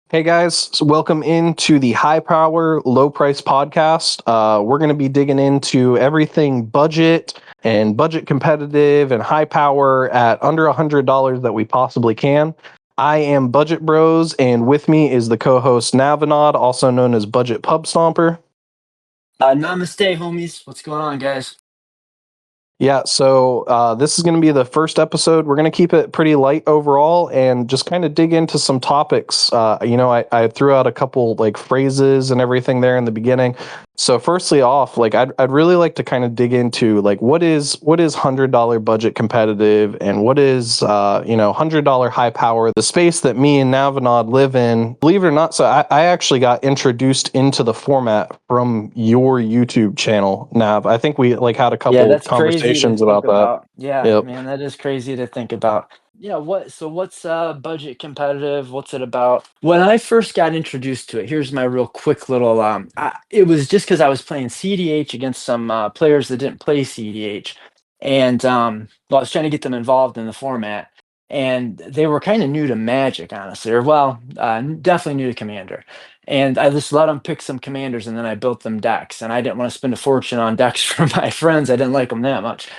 Hey guys, so welcome into the High Power, Low Price podcast. We're going to be digging into everything budget and budget competitive and high power at under $100 that we possibly can. I am Budget Bros, and with me is the co-host Navinod, also known as Budget Pub Stomper. Namaste, homies. What's going on, guys? Yeah, so this is going to be the first episode. We're going to keep it pretty light overall and just kind of dig into some topics. I threw out a couple like phrases and everything there in the beginning. So firstly off, like I'd really like to kind of dig into like what is $100 budget competitive and what is $100 high power, the space that me and Navinod live in. Believe it or not, so I actually got introduced into the format from your YouTube channel, Nav. I think we like had a Yeah, couple that's crazy to conversations think about that. about. Yeah, Yep. man, that is crazy to think about. Yeah, what's budget competitive? What's it about? When I first got introduced to it, here's my real quick little it was just because I was playing CDH against some players that didn't play CDH. And well, I was trying to get them involved in the format. And they were kind of new to Magic, honestly, or well, definitely new to Commander. And I just let them pick some commanders, and then I built them decks. And I didn't want to spend a fortune on decks for my friends. I didn't like them that much.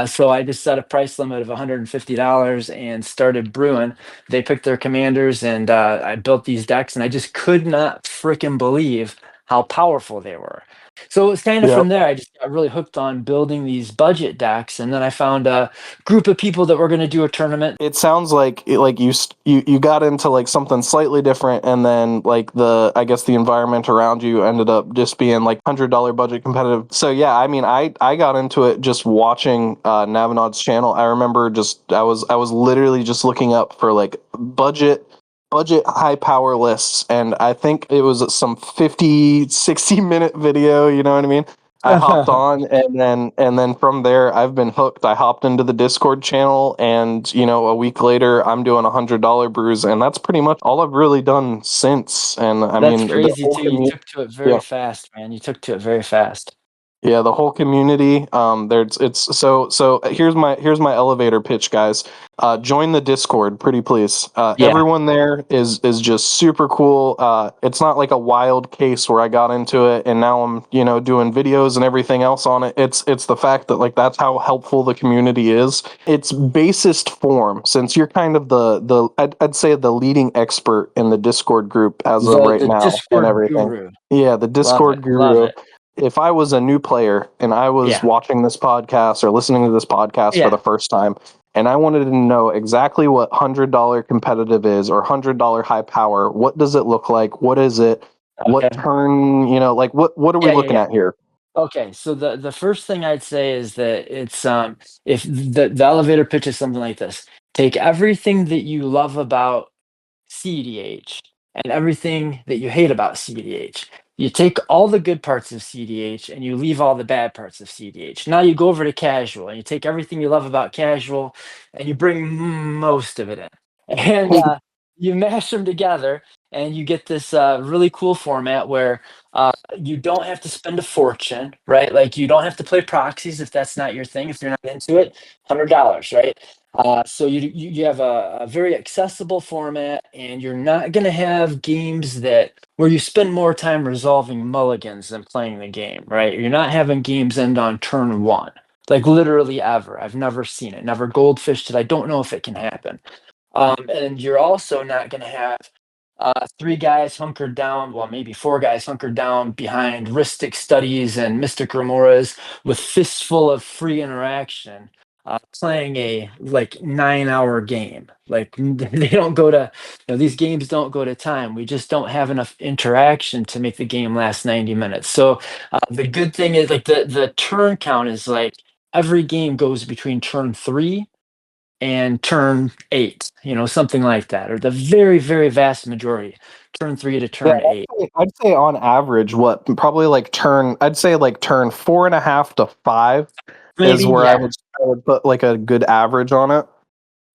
So I just set a price limit of $150 and started brewing. They picked their commanders, and I built these decks, and I just could not freaking believe how powerful they were. So it was kind of Yep. from there, I just got really hooked on building these budget decks. And then I found a group of people that were going to do a tournament. It sounds like you got into like something slightly different, and then like the I guess the environment around you ended up just being like $100 budget competitive. So yeah, I mean I got into it just watching Navinod's channel. I remember just I was literally just looking up for like budget high power lists, and I think it was some 50-60 minute video, you know what I mean? I hopped on, and then from there I've been hooked. I hopped into the Discord channel, and a week later I'm doing $100 brews, and that's pretty much all I've really done since. And I That's mean the crazy whole too. You community. took to it Yeah. very fast, man. You took to it very fast. Yeah, the whole community. There's it's so here's my elevator pitch, guys. Join the Discord, pretty please. Yeah. Everyone there is just super cool. It's not like a wild case where I got into it and now I'm doing videos and everything else on it. It's the fact that like that's how helpful the community is. It's basest form, since you're kind of the I'd say the leading expert in the Discord group as of The right the now and Discord everything. guru. Yeah, the Love Discord it. Love guru. it. If I was a new player and I was Yeah. watching this podcast or listening to this podcast for Yeah. the first time, and I wanted to know exactly what $100 competitive is or $100 high power, what does it look like? What is it? What Okay. turn, like what are we Yeah, yeah, looking yeah. at here? Okay, so the first thing I'd say is that it's if the elevator pitch is something like this. Take everything that you love about CDH and everything that you hate about CDH. You take all the good parts of CDH and you leave all the bad parts of CDH. Now you go over to casual and you take everything you love about casual and you bring most of it in. And you mash them together and you get this really cool format where you don't have to spend a fortune, right? Like you don't have to play proxies if that's not your thing, if you're not into it, $100, right? So you have a very accessible format, and you're not going to have games that where you spend more time resolving mulligans than playing the game, right? You're not having games end on turn one, like literally ever. I've never seen it, never goldfished it. I don't know if it can happen. And you're also not going to have three guys hunkered down, well, maybe four guys hunkered down behind Ristic Studies and Mystic Remoras with fistful of free interaction, playing a like 9 hour game. Like they don't go to, these games don't go to time. We just don't have enough interaction to make the game last 90 minutes. So the good thing is like the turn count is like every game goes between turn three and turn eight, something like that, or the very, very vast majority, turn three to Yeah, turn eight. I'd say on average, what probably like I'd say like turn 4.5 to 5 is Maybe, where I yeah. would put like a good average on it.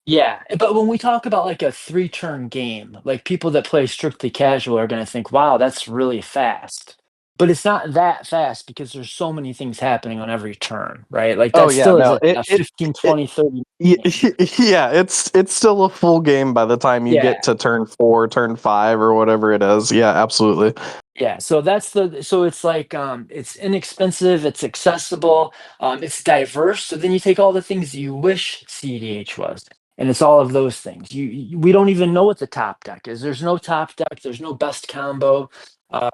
Yeah. But when we talk about like a three-turn game, like people that play strictly casual are going to think, wow, that's really fast. but it's not that fast because there's so many things happening on every turn, right? Like Oh that yeah, still is no, a 15, it 20, 30 y- game. yeah, it's still a full game by the time you Yeah. get to turn 4, turn 5, or whatever it is. Yeah, absolutely. Yeah, so that's the so it's like it's inexpensive, it's accessible, it's diverse. So then you take all the things you wish CDH was, and it's all of those things. We don't even know what the top deck is. There's no top deck, there's no best combo.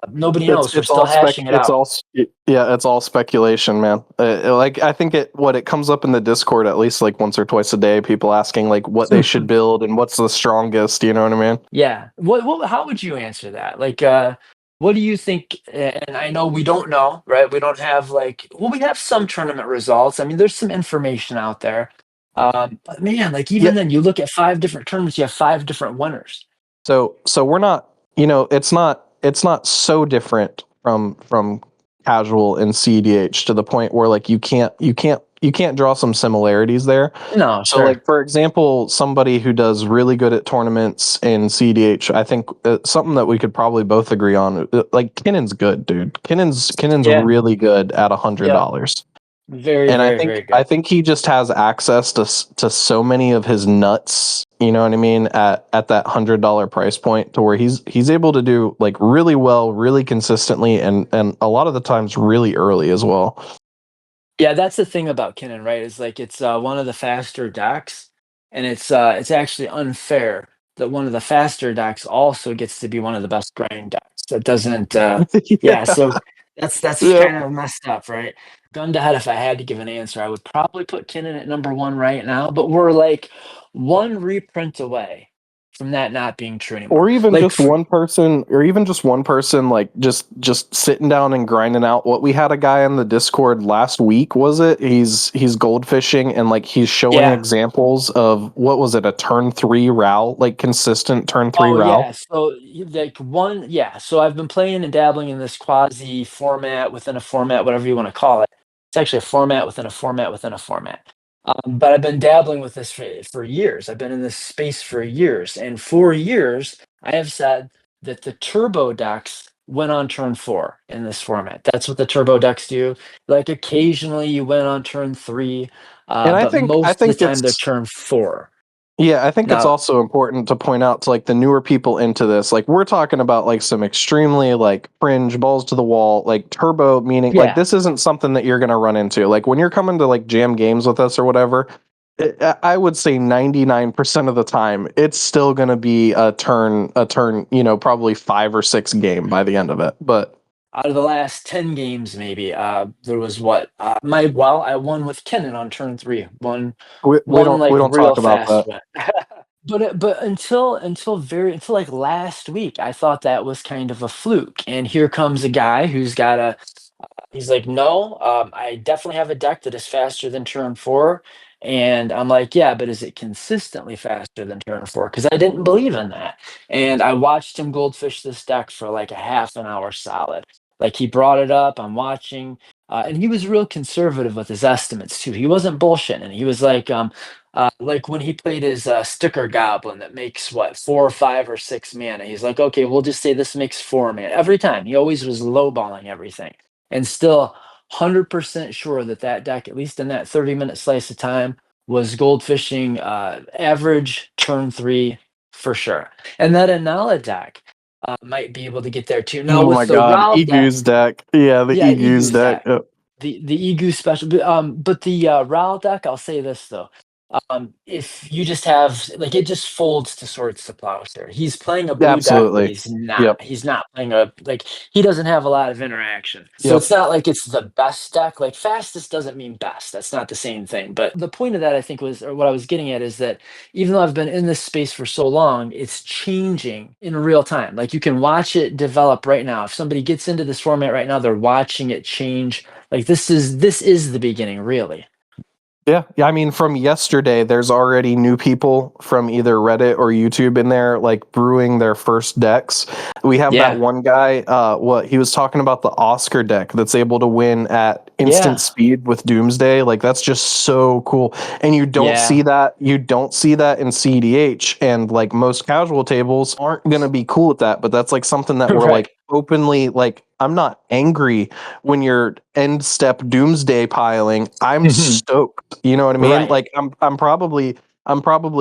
Nobody knows. We're It's still all spec. hashing it out. Yeah, it's all speculation, man. Like I think it comes up in the Discord at least like once or twice a day. People asking like what they should build and what's the strongest. You know what I mean? Yeah. What how would you answer that? Like what do you think and I know we don't know, right? We don't have like well we have some tournament results. I mean there's some information out there. But man, like Yeah. even then you look at five different tournaments, you have five different winners. So we're not. It's not so different from casual and CDH to the point where like you can't draw some similarities there. No, So, sure. like for example, somebody who does really good at tournaments in CDH, I think something that we could probably both agree on. Like Kinnon's good, dude. Kinnon's Yeah. really good at a hundred Yeah. dollars, Very, and I very, think very I good. think he just has access to so many of his nuts. You know what I mean? At that $100 price point, to where he's able to do like really well, really consistently, and a lot of the times really early as well. Yeah, that's the thing about Kinnan, right? Is like it's one of the faster decks, and it's actually unfair that one of the faster decks also gets to be one of the best grind decks. That doesn't yeah, Yeah. so that's Yep. kind of messed up, right? Gun to head, if I had to give an answer, I would probably put Kinnan at number one right now, but we're like one reprint away from that not being true anymore. Or even Like just one person like just sitting down and grinding out. What we had a guy in the Discord last week, was it? He's goldfishing, and like he's showing yeah. examples of, what was it, a turn 3 row, like consistent turn 3 Oh row. yeah, so like one, yeah. So I've been playing and dabbling in this quasi format within a format, whatever you want to call it. It's actually a format within a format within a format. But I've been dabbling with this for years. I've been in this space for years, and for years I have said that the turbo decks went on turn four in this format. That's what the turbo decks do. Like occasionally you win on turn three, And I but think I most of the think time they're it's turn four. Yeah, I think it's Now, also important to point out to like the newer people into this. Like we're talking about like some extremely like fringe, balls to the wall, like turbo, meaning like yeah. this isn't something that you're gonna run into. Like when you're coming to like jam games with us or whatever, I would say 99% of the time it's still gonna be a turn, probably 5 or 6 game by the end of it. But Out of the last 10 games, maybe there was what my well, I won with Kennen on turn three. we One don't like we don't real talk about fast that. win. But until like last week, I thought that was kind of a fluke. And here comes a guy who's got a he's like, no, I definitely have a deck that is faster than turn four. And I'm like, yeah, but is it consistently faster than turn four? Because I didn't believe in that. And I watched him goldfish this deck for like a half an hour solid. Like he brought it up, I'm watching, and he was real conservative with his estimates too. He wasn't bullshitting. He was like when he played his sticker goblin that makes what 4 or 5 or 6 mana. He's like, okay, we'll just say this makes 4 mana every time. He always was lowballing everything and still 100% sure that that deck, at least in that 30-minute slice of time, was goldfishing average turn three for sure. And that Anala deck might be able to get there too. Now Oh my with the god, Ral deck, Egu's deck. Yeah, the yeah, Egu's Egu's deck. deck, the Egu special, but the Ral deck, I'll say this though. If you just have like it just folds to Swords to Plowshare. He's playing a blue deck, but Absolutely. he's not. Yep. He's not playing a like he doesn't have a lot of interaction. So Yep. it's not like it's the best deck. Like fastest doesn't mean best. That's not the same thing. But the point of that I think was or what I was getting at is that even though I've been in this space for so long, it's changing in real time. Like you can watch it develop right now. If somebody gets into this format right now, they're watching it change. Like this is the beginning, really. Yeah. Yeah. I mean, from yesterday, there's already new people from either Reddit or YouTube in there, like brewing their first decks. We have that Yeah. one guy, what he was talking about, the Oscar deck that's able to win at instant Yeah. speed with Doomsday. Like that's just so cool. And Yeah. you don't see that in CDH. And like most casual tables aren't gonna be cool with that. But that's like something that we're like Right. openly like I'm not angry when you're end step doomsday piling. I'm stoked. You know what I mean? Right. Like I'm probably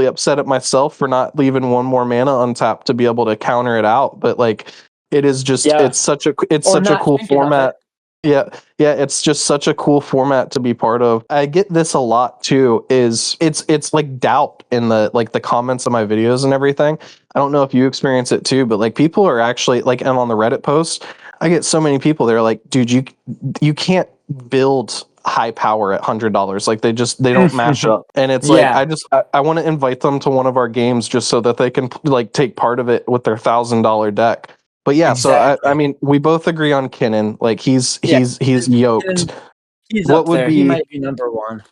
upset at myself for not leaving one more mana untapped to be able to counter it out, but like it is just Yeah. it's Or such a not cool thinking of it. format. Yeah, yeah, it's just such a cool format to be part of. I get this a lot too. Is it's like doubt in the like the comments of my videos and everything. I don't know if you experience it too, but like people are actually like, and on the Reddit post, I get so many people. They're like, dude, you can't build high power at $100. Like they don't match up, and it's like Yeah, I want to invite them to one of our games just so that they can like take part of it with their $1,000 deck. But yeah, so I exactly. mean, we both agree on Kinnan. Like Yeah. he's yoked. And he's What up would there. He be might be number one.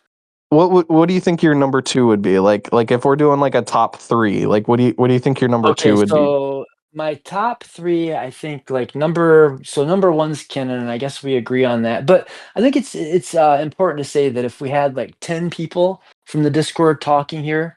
what do you think your number two would be? Like if we're doing like a top three, like what do you think your number Okay, two would be? so my top three, I think like number one's Kennen, and I guess we agree on that. But I think it's important to say that if we had like 10 people from the Discord talking here,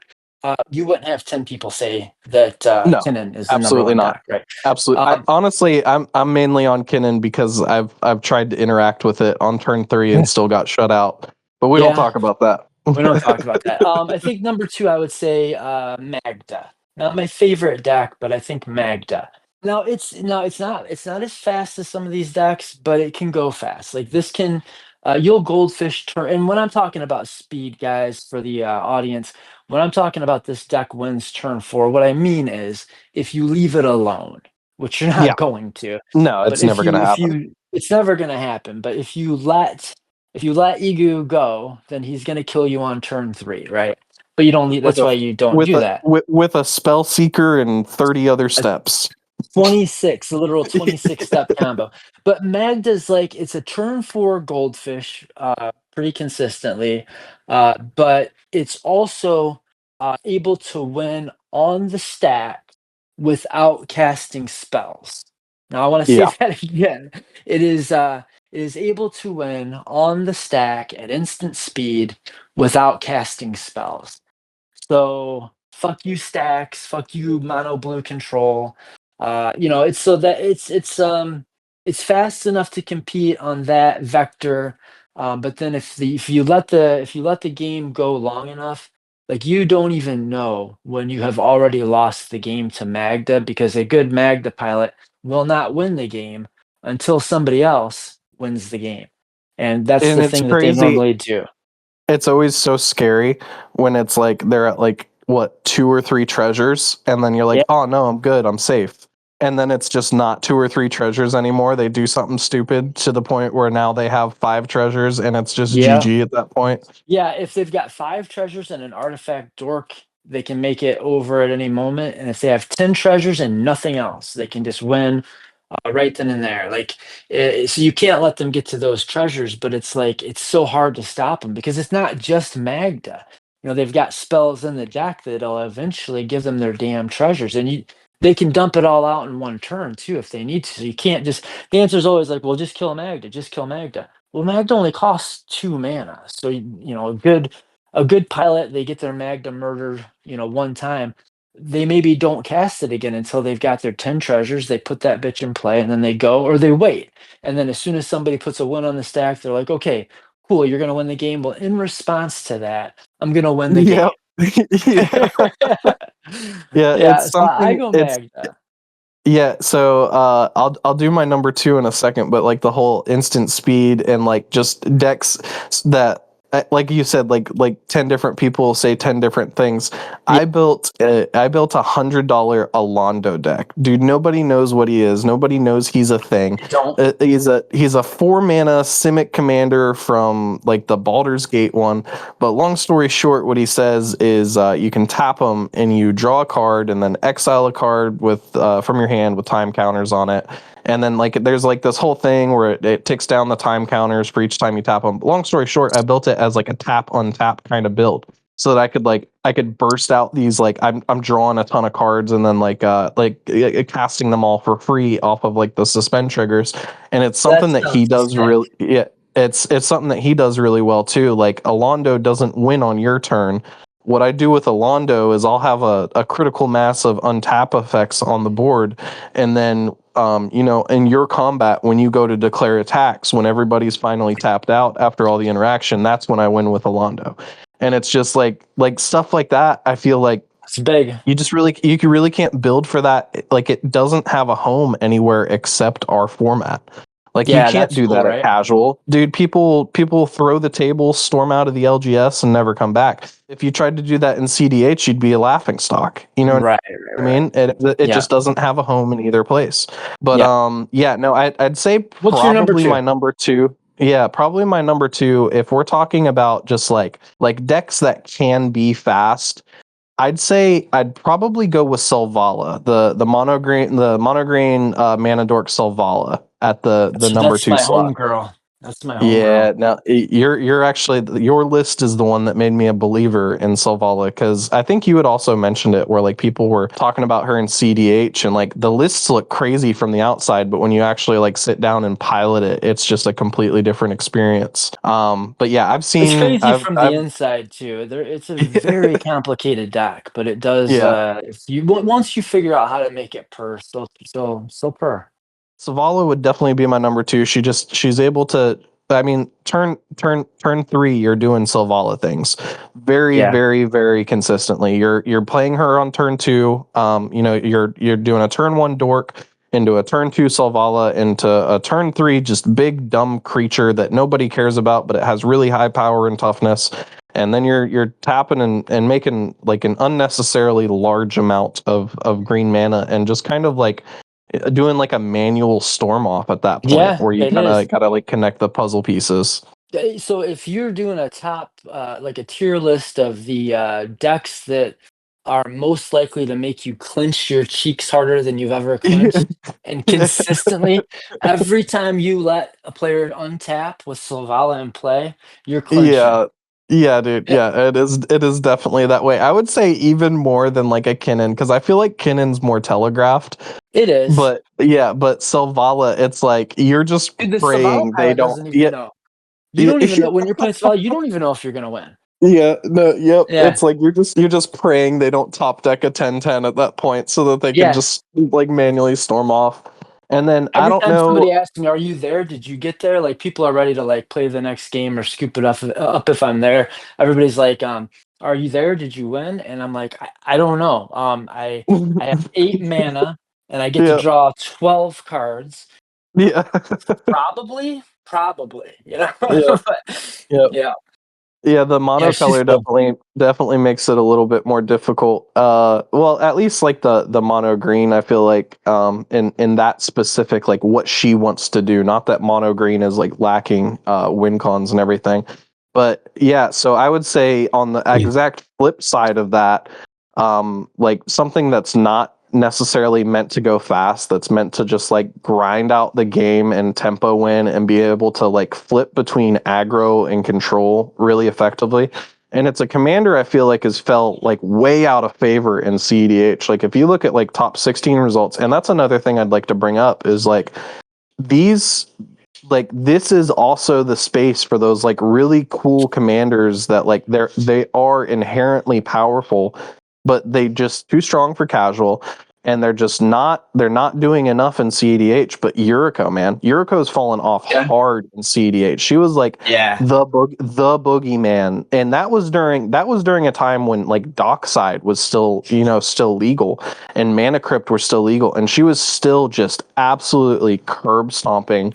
you wouldn't have 10 people say that No, Kennen is the number absolutely one not. deck, right? Absolutely. I Um, honestly, I'm mainly on Kinnan because I've tried to interact with it on turn three and still got shut out. But we don't yeah, talk about that. we don't talk about that. I think number two, I would say Magda. Not my favorite deck, but I think Magda. Now it's not as fast as some of these decks, but it can go fast. Like this can you'll goldfish turn. And when I'm talking about speed, guys, for the audience, when I'm talking about this deck wins turn four, what I mean is if you leave it alone, which you're Yeah. not going to, No, but it's never gonna if happen. you it's never gonna happen. But if you let Egu go, then he's gonna kill you on turn three, right? But you don't need, With that's a why you don't do that. with a spell seeker and 30 other steps. 26, a literal 26 step combo. But Magda's like it's a turn four goldfish pretty consistently. But it's also able to win on the stack without casting spells. Now I want to say Yeah. that again. It is able to win on the stack at instant speed without casting spells. So fuck you stacks, fuck you mono blue control. It's so that it's fast enough to compete on that vector. But then if you let the game go long enough, like you don't even know when you have already lost the game to Magda because a good Magda pilot will not win the game until somebody else wins the game. And that's And the it's thing that they crazy. normally do. It's always so scary when it's like they're at like what two or three treasures, and then you're like, Yeah. oh no, I'm good, I'm safe. And then it's just not two or three treasures anymore. They do something stupid to the point where now they have five treasures, and it's just Yeah. GG at that point. Yeah, if they've got five treasures and an artifact dork, they can make it over at any moment. And if they have 10 treasures and nothing else, they can just win right then and there. So you can't let them get to those treasures, but it's like it's so hard to stop them because it's not just Magda. They've got spells in the deck that'll eventually give them their damn treasures, and they can dump it all out in one turn too if they need to. So you can't just. The answer is always like, well, just kill Magda, just kill Magda. Well, Magda only costs 2 mana, so a good pilot, they get their Magda murdered, one time. They maybe don't cast it again until they've got their 10 treasures. They put that bitch in play and then they go, or they wait. And then as soon as somebody puts a win on the stack, they're like, okay, cool, you're going to win the game. Well, in response to that, I'm going to win the Yep. game. Yeah. Yeah, Yeah, it's so I something go it's Magda. yeah, so I'll do my number two in a second, but like the whole instant speed and like just decks that like you said, like 10 different people say 10 different things. Yeah, I built $100 Alondo deck. Dude, nobody knows what he is. Nobody knows he's a thing. I don't. He's a 4 mana Simic commander from like the Baldur's Gate one. But long story short, what he says is you can tap him and you draw a card and then exile a card with from your hand with time counters on it. And then like there's like this whole thing where it ticks down the time counters for each time you tap them. Long story short, I built it as like a tap untap kind of build so that I could burst out these like I'm drawing a ton of cards and then casting them all for free off of like the suspend triggers. And it's That something that he sounds does sick. really it's something that he does really well too. Like Alondo doesn't win on your turn. what I do with Alondo is I'll have a critical mass of untap effects on the board, and then you know, in your combat, when you go to declare attacks, when everybody's finally tapped out after all the interaction, that's when I win with Alondo. And it's just like stuff like that. I feel like It's big. you really can't build for that. Like it doesn't have a home anywhere except our format. Like you Yeah, can't that's do cool, that at right? casual. Dude, people throw the table, storm out of the LGS and never come back. If you tried to do that in CDH, you'd be a laughing stock. You know what Right, right, I right. mean? It Yeah, just doesn't have a home in either place. But yeah. yeah, no, I'd say What's your number probably two? my number two. Yeah, probably my number two if we're talking about just like decks that can be fast. I'd say I'd probably go with Selvala, the mono green mana dork Selvala at the number That's two my slot. homegirl. That's my homegirl. Yeah, no, you're actually your list is the one that made me a believer in Selvala because I think you had also mentioned it where like people were talking about her in CDH and like the lists look crazy from the outside, but when you actually like sit down and pilot it, it's just a completely different experience. But yeah, It's crazy from the I've inside too. It's a very complicated deck, but it does. yeah. If you once you figure out how to make it purr, still purr. Savala would definitely be my number two. She's able to. I mean, turn three. You're doing Silvala things, very Yeah, very very consistently. You're playing her on turn two. You know, you're doing a turn one dork into a turn two Silvala into a turn three just big dumb creature that nobody cares about, but it has really high power and toughness. And then you're tapping and making like an unnecessarily large amount of green mana and just kind of like doing like a manual storm off at that point yeah, where you it gotta is. gotta like connect the puzzle pieces. So if you're doing a top, like a tier list of the decks that are most likely to make you clench your cheeks harder than you've ever clenched, and consistently, every time you let a player untap with Silvala in play, you're clenching. Yeah. Yeah, dude. It, Yeah, it is definitely that way. I would say even more than like a Kinnan, because I feel like Kinnan's more telegraphed. it is. But yeah, but Selvala, it's like you're just Dude, the Silvala praying they pilot don't doesn't even yeah, know. You yeah, don't even know when you're playing Silvala, you don't even know if you're gonna win. yeah, no, yep. Yeah. It's like you're just praying they don't top deck a 10-10 at that point so that they can Yeah. just like manually storm off. And then I Every don't time know. somebody asks me, "Are you there? Did you get there?" Like people are ready to like play the next game or scoop it up if I'm there. Everybody's like, "Are you there? Did you win?" And I'm like, I don't know. I have 8 mana and I get to Yeah, draw 12 cards. yeah. Probably, you know. Yeah, But yeah. yeah, Yeah, the yeah, she's monocolor cool. definitely makes it a little bit more difficult. Well, at least like the mono green, I feel like in that specific like what she wants to do. Not that mono green is like lacking win cons and everything, but yeah. So I would say on the exact flip side of that, like something that's not necessarily meant to go fast, that's meant to just like grind out the game and tempo win and be able to like flip between aggro and control really effectively. And it's a commander I feel like has felt like way out of favor in CEDH. Like if you look at like top 16 results, and that's another thing I'd like to bring up is like these like this is also the space for those like really cool commanders that like they are inherently powerful, but they just too strong for casual, and they're not doing enough in CEDH. But Yuriko, man, Yuriko's fallen off Yeah. hard in CEDH. She was like Yeah. the boogeyman, and that was during a time when like Dockside was still still legal, and Mana Crypt were still legal, and she was still just absolutely curb stomping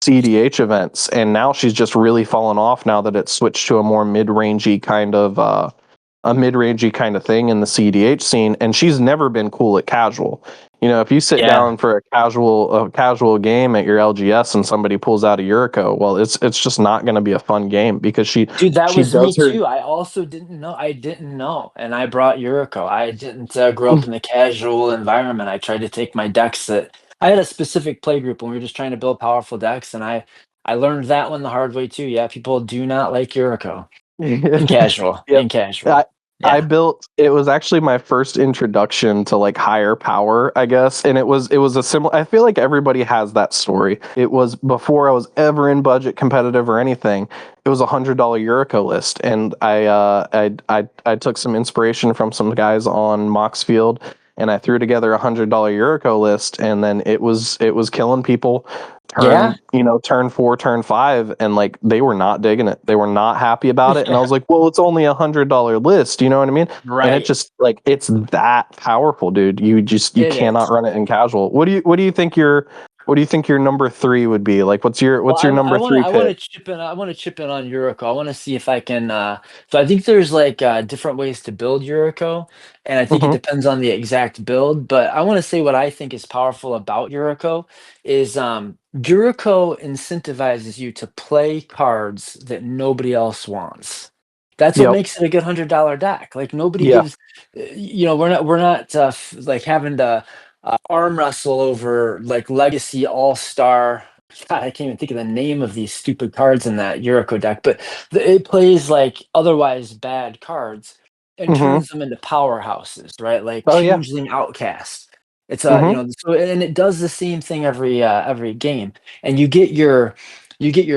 CDH events, and now she's just really fallen off now that it's switched to a more mid-rangey kind of thing in the CDH scene, and she's never been cool at casual. You know, if you sit Yeah. down for a casual game at your LGS and somebody pulls out a Yuriko, well, it's just not going to be a fun game because she Dude, that she was me does her. too. I also didn't know. I didn't know, and I brought Yuriko. I didn't grow up in the casual environment. I tried to take my decks that I had a specific play group when we were just trying to build powerful decks, and I learned that one the hard way too. Yeah, people do not like Yuriko in casual. Yep. In I, casual. I Yeah. built it was actually my first introduction to like higher power, I guess, and it was a similar I feel like everybody has that story. It was before I was ever in budget competitive or anything. It was $100 Eurico list, and I took some inspiration from some guys on Moxfield, and I threw together $100 Eurico list, and then it was killing people Yeah. turn 4, turn 5, and like they were not digging it. They were not happy about it. And I Yeah. was like, well, it's only $100 list, you know what I mean? And it Right. just like it's that powerful, dude. You It cannot is. run it in casual. What do you think your number three would be? Like what's your Well, what's your I number want to three I want pick? to chip in. I want to chip in on Yuriko. I want to see if I can. So I think there's like different ways to build Yuriko, and I think it Mm-hmm. depends on the exact build. But I want to say what I think is powerful about Yuriko is Yuriko incentivizes you to play cards that nobody else wants. That's what Yep. makes it a good $100 deck. Like nobody Yeah. gives, we're not like having to arm wrestle over like Legacy All Star. God, I can't even think of the name of these stupid cards in that Yuriko deck, but it plays like otherwise bad cards and Mm-hmm. turns them into powerhouses, right? Like Oh yeah. Changeling Outcast. It's Mm-hmm. so and it does the same thing every game, and you get your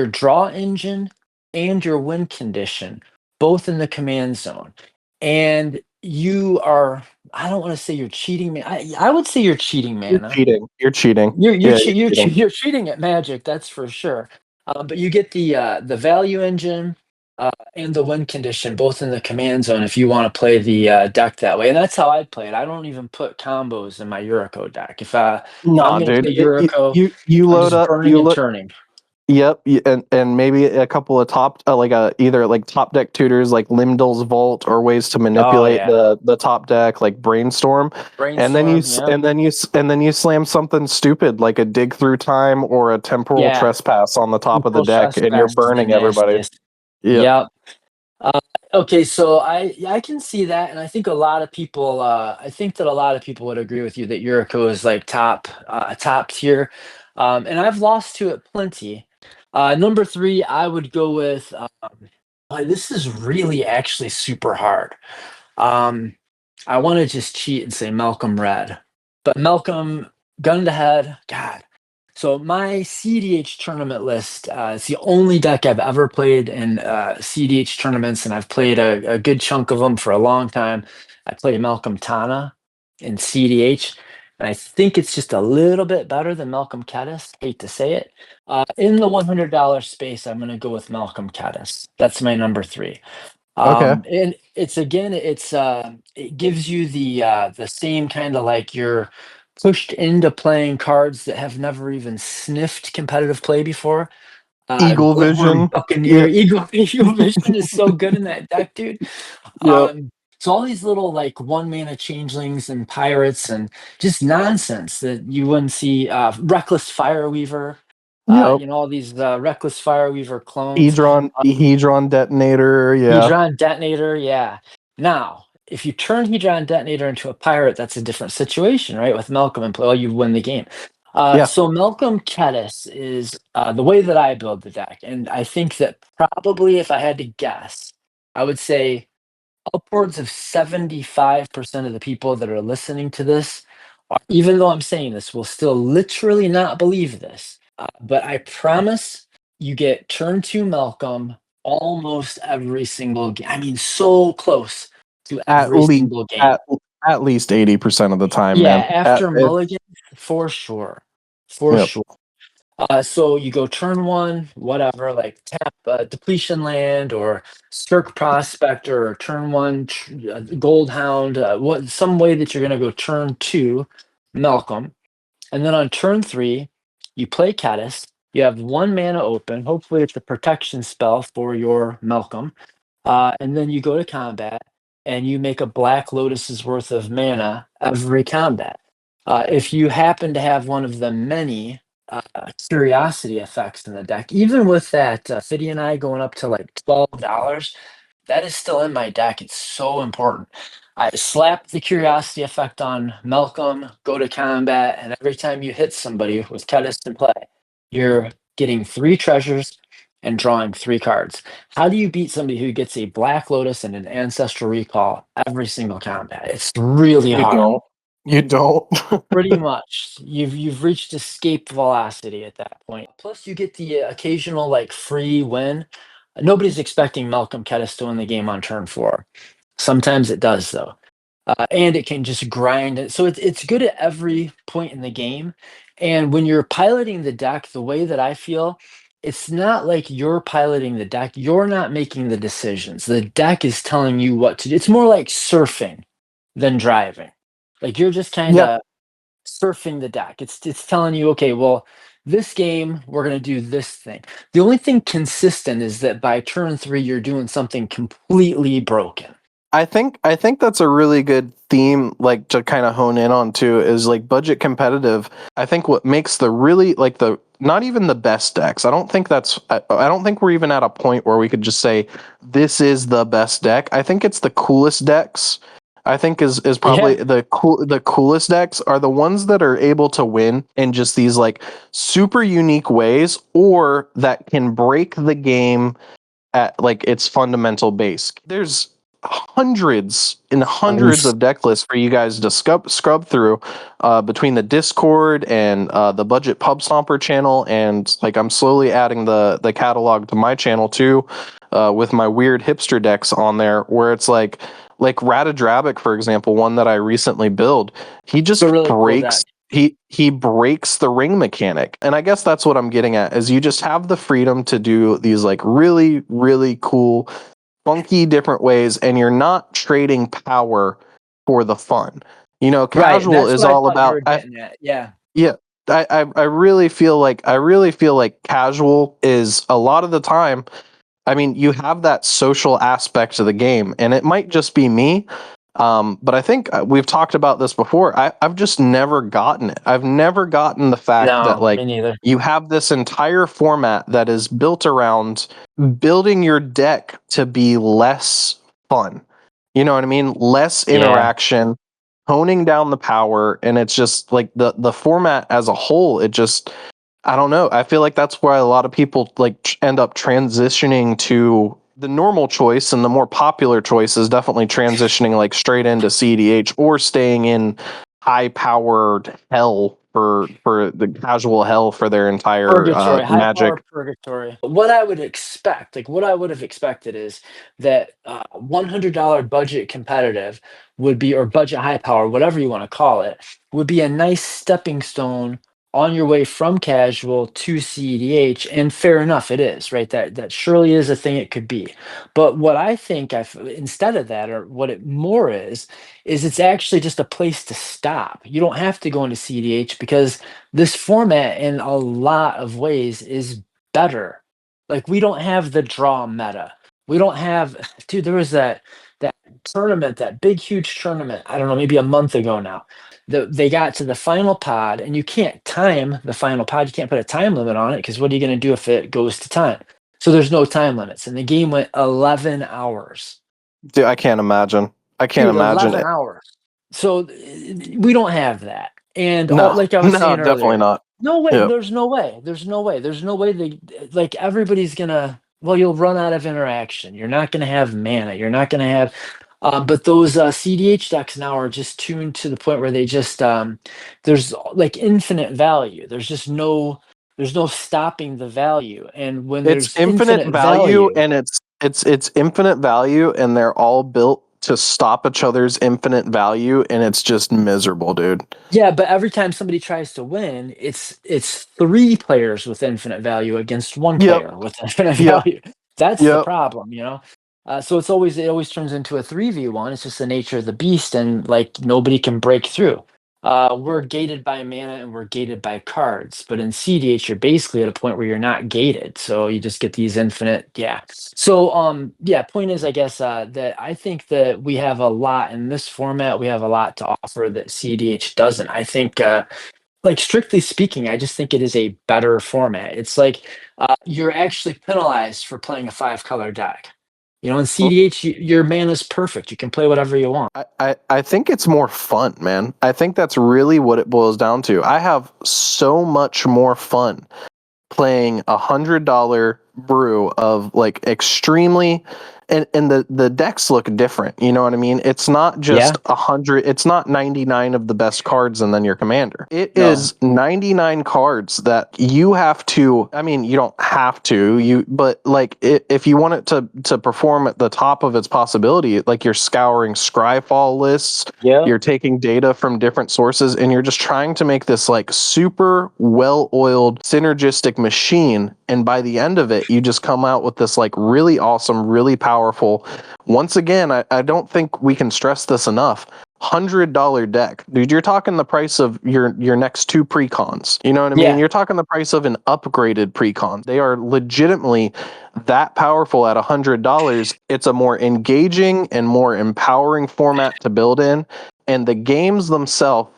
draw engine and your win condition both in the command zone, and you are I don't want to say you're cheating, man. I would say you're cheating You're mana. cheating. You're cheating. You're Yeah, you're cheating. you're cheating at Magic, that's for sure. But you get the value engine and the win condition both in the command zone if you want to play the deck that way, and that's how I play it. I don't even put combos in my Yuriko deck. If I'm Nah, gonna dude. play Yuriko, You I'm load just up. burning You and look. turning. Yep, and maybe a couple of top like either like top deck tutors like Limdal's Vault or ways to Oh manipulate yeah, the top deck like Brainstorm, and then you brainstorm. s- Yeah, and then you s- and then you slam something stupid like a dig through time or a temporal yeah. trespass on the top of the Control deck, and you're trespass is the burning everybody. nastiest. Yep. Yep. Okay, so I can see that, and I think a lot of people I think that a lot of people would agree with you that Yuriko is like top tier, and I've lost to it plenty. Number three, I would go with. This is really actually super hard. Um, I want to just cheat and say Malcolm Red, but Malcolm gun to head, God. So my CDH tournament list is the only deck I've ever played in CDH tournaments, and I've played a good chunk of them for a long time. I play Malcolm Tana in CDH, and I think it's just a little bit better than Malcolm Caddis. Hate to say it. In the $100 space, I'm going to go with Malcolm Caddis. That's my number three. Okay. And it's again, it gives you the same kind of like you're pushed into playing cards that have never even sniffed competitive play before. Eagle Glenhorn Vision. Buccaneer, Yeah. Eagle Vision is so good in that deck, dude. Yep. So all these little like one mana changelings and pirates and just nonsense that you wouldn't see. Reckless Fireweaver, Yep. all these Reckless Fireweaver clones. Hedron detonator. Yeah. Hedron Detonator, yeah. Now, if you turn Hedron Detonator into a pirate, that's a different situation, right? With Malcolm and play, well, you win the game. Yeah. So Malcolm Kedis is the way that I build the deck, and I think that probably if I had to guess, I would say upwards of 75% of the people that are listening to this, even though I'm saying this, will still literally not believe this. But I promise you get turn two Malcolm almost every single game. I mean, so close to At every least single game. at least 80% of the time, Yeah, man. after It's Mulligan, for sure. For yep. sure. So you go turn one, whatever, like tap depletion land or Skirk Prospector or turn one Gold Hound, what some way that you're gonna go turn two, Malcolm, and then on turn three, you play Caddis. You have one mana open. Hopefully, it's a protection spell for your Malcolm, and then you go to combat and you make a Black Lotus's worth of mana every combat. If you happen to have one of the many curiosity effects in the deck, even with that Fiddy and I going up to like $12, that is still in my deck. It's so important. I slap the curiosity effect on Malcolm, go to combat, and every time you hit somebody with Kedis in play, you're getting three treasures and drawing 3 cards. How do you beat somebody who gets a Black Lotus and an Ancestral Recall every single combat? It's really You hard. don't. You don't. Pretty much. You've reached escape velocity at that point. Plus, you get the occasional like free win. Nobody's expecting Malcolm Kettis to win the game on turn 4. Sometimes it does though, and it can just grind it. So it's good at every point in the game. And when you're piloting the deck, the way that I feel, it's not like you're piloting the deck. You're not making the decisions. The deck is telling you what to do. It's more like surfing than driving. Like you're just kind Yeah, of surfing the deck. It's telling you, okay, well, this game we're gonna do this thing. The only thing consistent is that by turn 3 you're doing something completely broken. I think that's a really good theme, like to kind of hone in on too, is like budget competitive. I think what makes the really like the not even the best decks. I don't think we're even at a point where we could just say this is the best deck. I think it's the coolest decks. I think is probably Yeah, the coolest decks are the ones that are able to win in just these like super unique ways, or that can break the game at like its fundamental base. There's hundreds and hundreds tons. of deck lists for you guys to scrub through, between the Discord and the Budget Pub Stomper channel, and like I'm slowly adding the catalog to my channel too, with my weird hipster decks on there, where it's like Ratadrabic, for example, one that I recently built. He It's a just really cool breaks deck. he breaks the ring mechanic. And I guess that's what I'm getting at, is you just have the freedom to do these like really, really cool, funky different ways, and you're not trading power for the fun. Right. Casual That's is what I all thought you about were getting at. Yeah. yeah. I really feel like casual is a lot of the time. I mean, you have that social aspect to the game, and it might just be me. But I think we've talked about this before. I've just never gotten it. I've never gotten the fact that No, like me neither. you have this entire format that is built around building your deck to be less fun. You know what I mean? Less Yeah. interaction, honing down the power, and it's just like the format as a whole. It just I don't know. I feel like that's why a lot of people like end up transitioning to the normal choice, and the more popular choice is definitely transitioning like straight into CDH, or staying in high powered hell for the casual hell for their entire Purgatory, high magic. power purgatory. What I would expect, like what I would have expected is that $100 budget competitive would be, or budget high power, whatever you want to call it, would be a nice stepping stone on your way from casual to CEDH. And fair enough, it is, right? That surely is a thing it could be. But what I think instead of that, or what it more is it's actually just a place to stop. You don't have to go into CEDH because this format in a lot of ways is better. Like we don't have the draw meta. We don't have dude, there was that tournament, that big huge tournament, I don't know, maybe a month ago now. They got to the final pod and you can't time the final pod. You can't put a time limit on it because what are you going to do if it goes to time? So there's no time limits. And the game went 11 hours. Dude, I can't imagine. I can't Dude, imagine 11 it. hours. So we don't have that. And all, No, like I was no, saying definitely earlier, not. no way, Yep. there's no way. There's no way they like everybody's gonna, well, you'll run out of interaction. You're not gonna have mana. You're not gonna have but those CDH decks now are just tuned to the point where they just there's like infinite value. There's no stopping the value. And when It's there's infinite infinite value, value, and it's infinite value, and they're all built to stop each other's infinite value, and it's just miserable, dude. yeah, but every time somebody tries to win, it's 3 players with infinite value against 1 Yep. player with infinite Yep. value. That's the Yep. problem, you know? So it always turns into a 3v1. It's just the nature of the beast, and like nobody can break through. We're gated by mana and we're gated by cards, but in CDH you're basically at a point where you're not gated, so you just get these infinite, yeah. So yeah, point is I guess that I think that we have a lot in this format. We have a lot to offer that CDH doesn't. I think like strictly speaking, I just think it is a better format. It's like you're actually penalized for playing a 5 color deck. You know, in CDH your mana's perfect. You can play whatever you want. I think it's more fun, man. I think that's really what it boils down to. I have so much more fun playing $100 brew of like extremely, and the decks look different. You know what I mean? It's not Yeah. just 100. It's not 99 of the best cards and then your commander. It No. is 99 cards that you have to. I mean, you don't have to. But like if you want it to perform at the top of its possibility, like you're scouring Scryfall lists, Yeah. you're taking data from different sources, and you're just trying to make this like super well-oiled synergistic machine. And by the end of it, you just come out with this like really awesome, really powerful. Once again, I don't think we can stress this enough. $100 deck, dude. You're talking the price of your next two precons. You know what I mean? Yeah. You're talking the price of an upgraded precon. They are legitimately that powerful at $100. It's a more engaging and more empowering format to build in, and the games themselves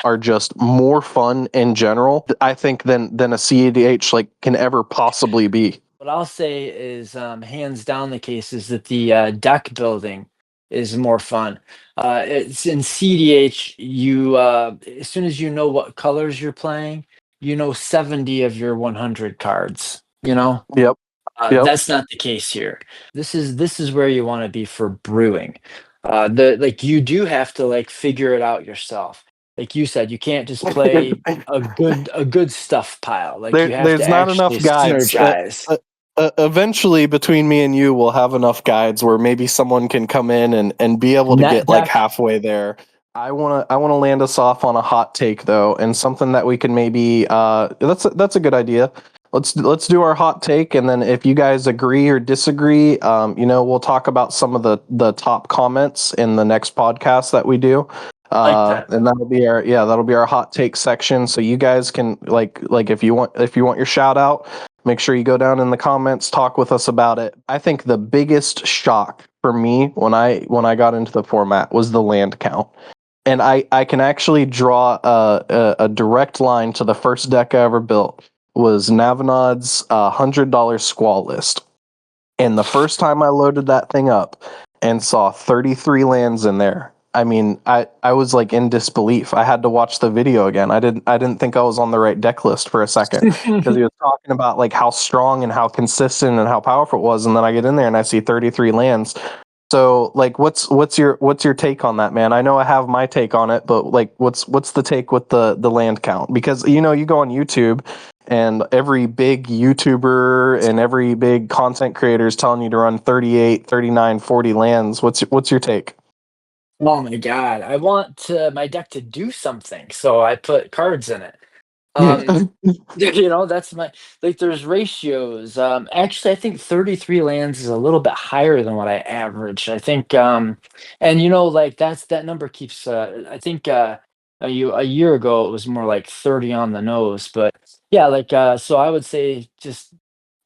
are just more fun in general, I think, than a CADH like can ever possibly be. What I'll say is, hands down, the case is that the deck building is more fun. It's in CDH. You as soon as you know what colors you're playing, you know 70 of your 100 cards. You know, Yep. Yep. that's not the case here. This is where you want to be for brewing. The like you do have to like figure it out yourself. Like you said, you can't just play a good stuff pile. Like you have to There's not enough actually guides. synergize. Eventually, between me and you, we'll have enough guides where maybe someone can come in and be able to Net get like deck. halfway there. I wanna land us off on a hot take though, and something that we can maybe that's a good idea. Let's do our hot take, and then if you guys agree or disagree, we'll talk about some of the top comments in the next podcast that we do. Like that. And that'll be our hot take section. So you guys can like if you want your shout out, make sure you go down in the comments, talk with us about it. I think the biggest shock for me when I got into the format was the land count. And I can actually draw a direct line to the first deck I ever built was Navinod's $100 Squall list. And the first time I loaded that thing up and saw 33 lands in there, I mean, I was like in disbelief. I had to watch the video again. I didn't think I was on the right deck list for a second because he was talking about like how strong and how consistent and how powerful it was, and then I get in there and I see 33 lands. So like what's your take on that, man? I know I have my take on it, but like what's the take with the land count? Because you go on YouTube and every big YouTuber and every big content creator is telling you to run 38, 39, 40 lands. What's your take? Oh my god, I want my deck to do something, so I put cards in it. Um, Yeah. that's my like. There's ratios. Actually, I think 33 lands is a little bit higher than what I average. I think, and like that number keeps. I think a year ago it was more like 30 on the nose, but yeah, like so I would say just.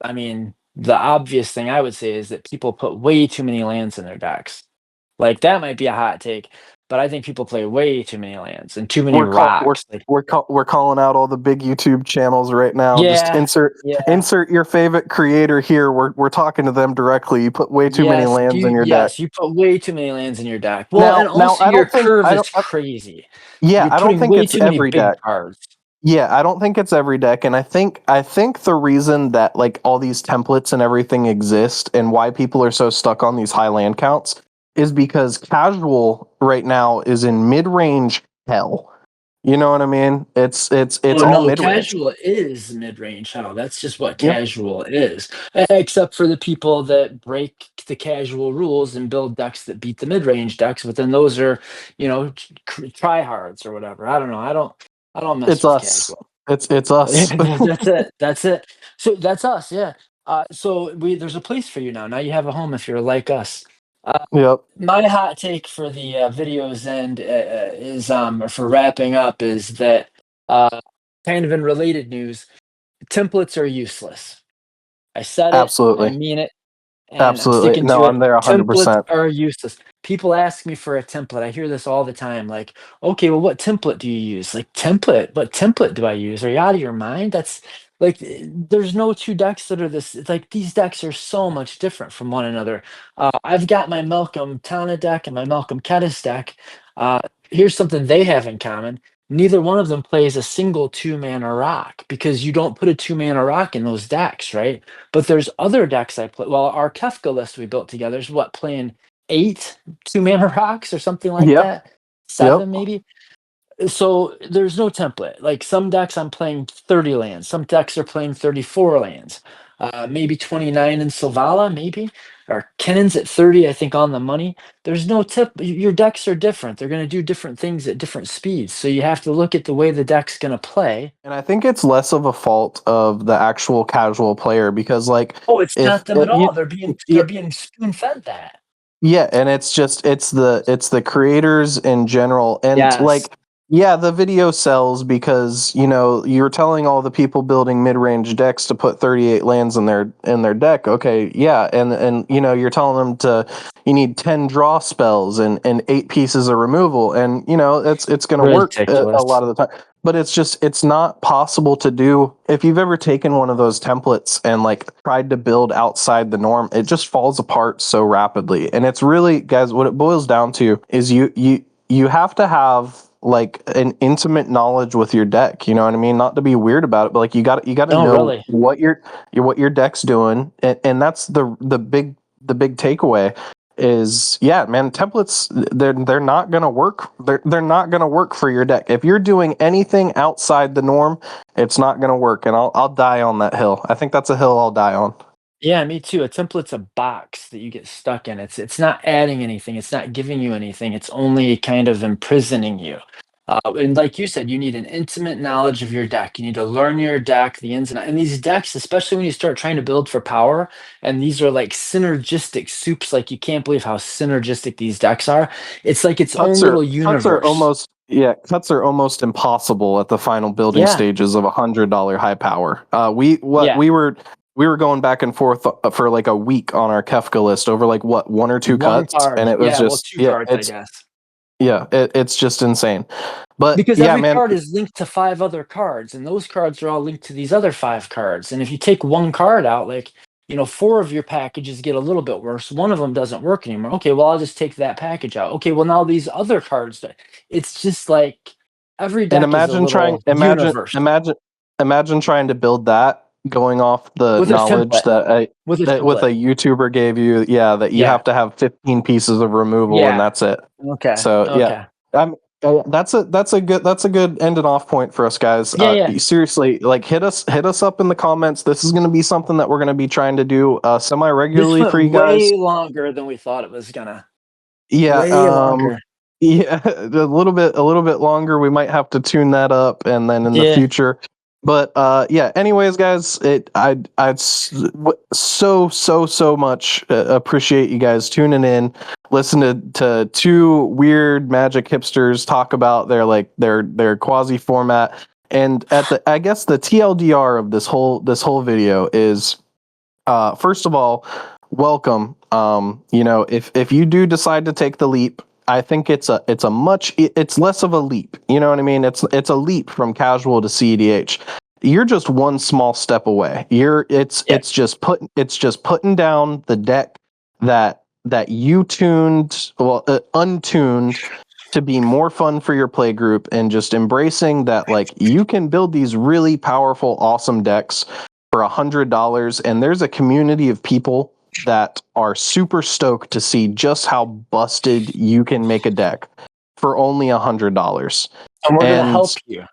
I mean, the obvious thing I would say is that people put way too many lands in their decks. Like that might be a hot take, but I think people play way too many lands and too many we're call, we're rocks. Like, we're calling out all the big YouTube channels right now. Just yeah, insert yeah. insert your favorite creator here. We're talking to them directly. You put way too many Yes, lands in your deck. you put way too many lands in your deck. Well, and Now also I your don't think curve I is don't crazy. yeah, You're I don't putting think way it's too many every big deck. cards. Yeah, I don't think it's every deck, and I think the reason that like all these templates and everything exist and why people are so stuck on these high land counts is because casual right now is in mid-range hell. You know what I mean? It's Oh all no, mid-range. casual is mid-range hell. That's just what Yep. casual is. Except for the people that break the casual rules and build decks that beat the mid-range decks, but then those are, tryhards or whatever. I don't know. I don't mess It's with us. casual. It's us. That's it. That's it. So that's us, yeah. So there's a place for you now. Now you have a home if you're like us. Uh, Yep. my hot take for the video's end is or for wrapping up is that uh, kind of in related news, templates are useless. I said it. I Absolutely. mean it, and I'm Absolutely. sticking No, to it. I'm there Templates 100%. are useless. People ask me for a template. I hear this all the time. Like, okay, well, what template do you use? Like, template? What template do I use? Are you out of your mind? That's like, there's no two decks that are this. Like, these decks are so much different from one another. I've got my Malcolm Tana deck and my Malcolm Kettis deck. Uh, Here's something they have in common. neither one of them plays a single 2-mana rock because you don't put a 2-mana rock in those decks, right? But there's other decks I play. Well, our Kefka list we built together is what, playing 8 2-mana rocks or something like Yep. that? Yep. 7 maybe? So there's no template. Like some decks I'm playing 30 lands, some decks are playing 34 lands, maybe 29 in Silvala, maybe, or Kennan's at 30, I think, on the money. There's no tip. Your decks are different. They're going to do different things at different speeds. So you have to look at the way the deck's going to play. And I think it's less of a fault of the actual casual player because, like, Oh, it's if not them at you, all. They're yeah, being spoon fed that. yeah, and it's the creators in general, and Yes. like, yeah, the video sells because you're telling all the people building mid-range decks to put 38 lands in their deck. Okay, yeah, and you're telling them you need 10 draw spells and 8 pieces of removal, and it's going to work a Ridiculous. lot of the time. But it's not possible to do. If you've ever taken one of those templates and like tried to build outside the norm, it just falls apart so rapidly. And it's really, guys, what it boils down to is you have to have like an intimate knowledge with your deck. You know what I mean? Not to be weird about it, but like you got to No, know really. what your deck's doing, and that's the big takeaway is, yeah, man, templates, they're not gonna work. They're not gonna work for your deck. If you're doing anything outside the norm, it's not gonna work. And I'll die on that hill. I think that's a hill I'll die on. Yeah, me too. A template's a box that you get stuck in. It's not adding anything. It's not giving you anything. It's only kind of imprisoning you. And like you said, you need an intimate knowledge of your deck. You need to learn your deck, the ins and outs. And these decks, especially when you start trying to build for power, and these are like synergistic soups. Like you can't believe how synergistic these decks are. It's like its Cuts own are little cuts are universe. almost yeah cuts are almost impossible at the final building Yeah, stages of $100 high power. yeah. We were going back and forth for like a week on our Kefka list over like what, one or two One cuts, and card. it was Yeah, well, just, two yeah, cards, I it's guess. it's just insane. But Because yeah, every man, card is linked to 5 other cards, and those cards are all linked to these other 5 cards. And if you take one card out, like, 4 of your packages get a little bit worse. One of them doesn't work anymore. Okay, well, I'll just take that package out. Okay, well, now these other cards, it's just like every and deck is a little universe imagine trying to build that going off the with a knowledge template. With a that with template. a YouTuber gave you, yeah, that you Yeah. have to have 15 pieces of removal and Yeah. that's it. Okay. So yeah, Okay. I'm that's a good ending off point for us, guys. Yeah. Yeah. Seriously, like, hit us up in the comments. This is going to be something that we're going to be trying to do semi This regularly went for you guys. way longer than we thought it was gonna. Yeah, Way longer. yeah, a little bit longer. We might have to tune that up, and then in the Yeah. future. But yeah. Anyways, guys, so much appreciate you guys tuning in, listen to two weird Magic hipsters talk about their quasi format. And I guess the TLDR of this whole video is, first of all, welcome. If you do decide to take the leap, I think it's less of a leap. You know what I mean? It's a leap from casual to CEDH. You're just one small step away. Yeah. It's just putting down the deck that you tuned, well, untuned, to be more fun for your play group, and just embracing that, like, you can build these really powerful, awesome decks for $100, and there's a community of people that are super stoked to see just how busted you can make a deck for only $100. And we're gonna And help you.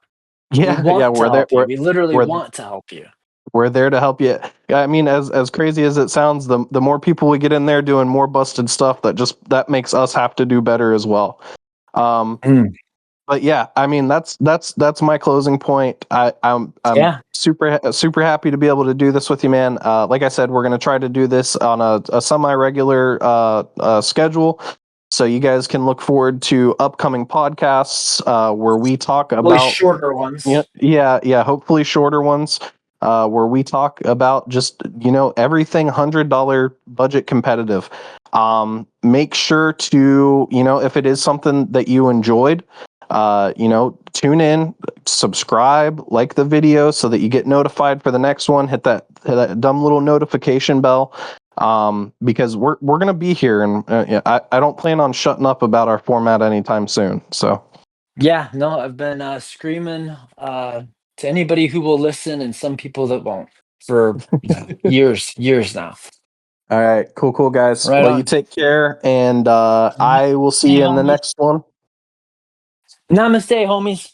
We yeah, yeah, want to help you. We literally we're want to help you. we're there to help you. I mean, as crazy as it sounds, the more people we get in there doing more busted stuff, that makes us have to do better as well. Um, Mm. but yeah, I mean, that's my closing point. I'm Yeah. super happy to be able to do this with you, man. Like I said, we're gonna try to do this on a semi regular schedule, so you guys can look forward to upcoming podcasts where we talk Really about, shorter ones. yeah, hopefully shorter ones, where we talk about just everything $100 budget competitive. Make sure to, if it is something that you enjoyed, tune in, subscribe, like the video so that you get notified for the next one. Hit that dumb little notification bell, because we're gonna be here, and I don't plan on shutting up about our format anytime soon. So Yeah, no, I've been screaming to anybody who will listen and some people that won't for years now. All right, cool, guys. Right Well, you on. take care, and All right. I will see Hey, you in the homie. next one. Namaste, homies.